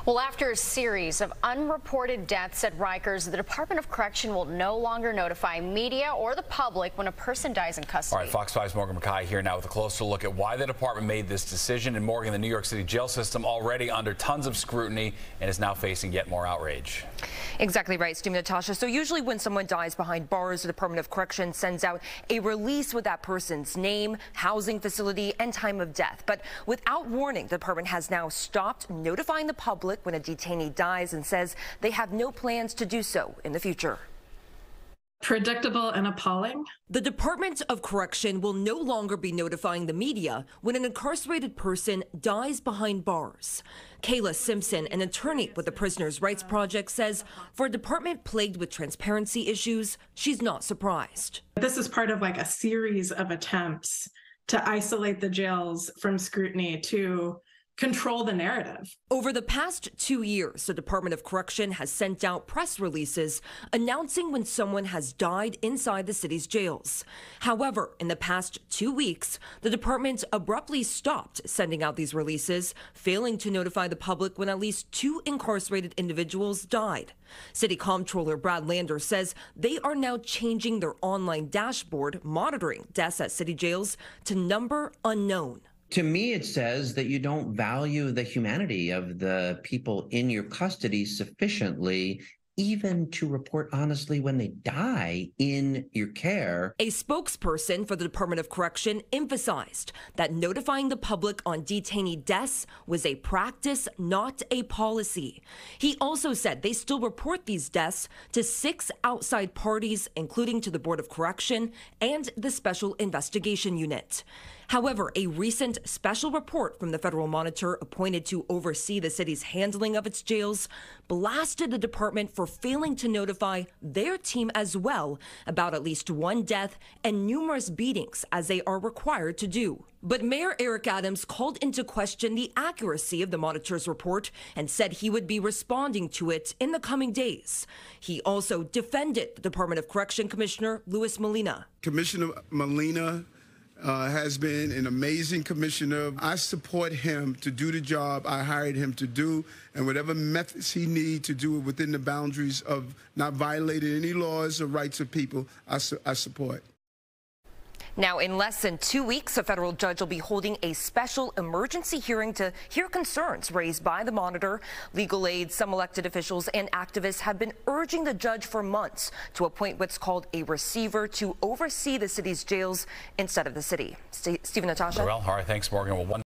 Well, after a series of unreported deaths at Rikers, the Department of Correction will no longer notify media or the public when a person dies in custody. All right, Fox 5's Morgan McKay here now with a closer look at why the department made this decision. And Morgan, the New York City jail system already under tons of scrutiny and is now facing yet more outrage. Exactly right, Steve and Natasha. So usually when someone dies behind bars, the Department of Correction sends out a release with that person's name, housing facility, and time of death. But without warning, the department has now stopped notifying the public when a detainee dies and says they have no plans to do so in the future. Predictable and appalling. The Department of Correction will no longer be notifying the media when an incarcerated person dies behind bars. Kayla Simpson, an attorney with the Prisoners' Rights Project, says for a department plagued with transparency issues, she's not surprised. This is part of like a series of attempts to isolate the jails from scrutiny, to control the narrative. Over the past 2 years, the Department of Correction has sent out press releases announcing when someone has died inside the city's jails. However, in the past 2 weeks, the department abruptly stopped sending out these releases, failing to notify the public when at least 2 incarcerated individuals died. City Comptroller Brad Lander says they are now changing their online dashboard monitoring deaths at city jails to number unknown. To me, it says that you don't value the humanity of the people in your custody sufficiently, even to report honestly when they die in your care. A spokesperson for the Department of Correction emphasized that notifying the public on detainee deaths was a practice, not a policy. He also said they still report these deaths to 6 outside parties, including to the Board of Correction and the Special Investigation Unit. However, a recent special report from the federal monitor appointed to oversee the city's handling of its jails blasted the department for failing to notify their team as well about at least 1 death and numerous beatings, as they are required to do. But Mayor Eric Adams called into question the accuracy of the monitor's report and said he would be responding to it in the coming days. He also defended the Department of Correction Commissioner Louis Molina. Commissioner Molina has been an amazing commissioner. I support him to do the job I hired him to do, and whatever methods he needs to do it within the boundaries of not violating any laws or rights of people, I support. Now, in less than 2 weeks, a federal judge will be holding a special emergency hearing to hear concerns raised by the monitor. Legal aides, some elected officials, and activists have been urging the judge for months to appoint what's called a receiver to oversee the city's jails instead of the city. Steve and Natasha. Well, all right, thanks, Morgan. Well,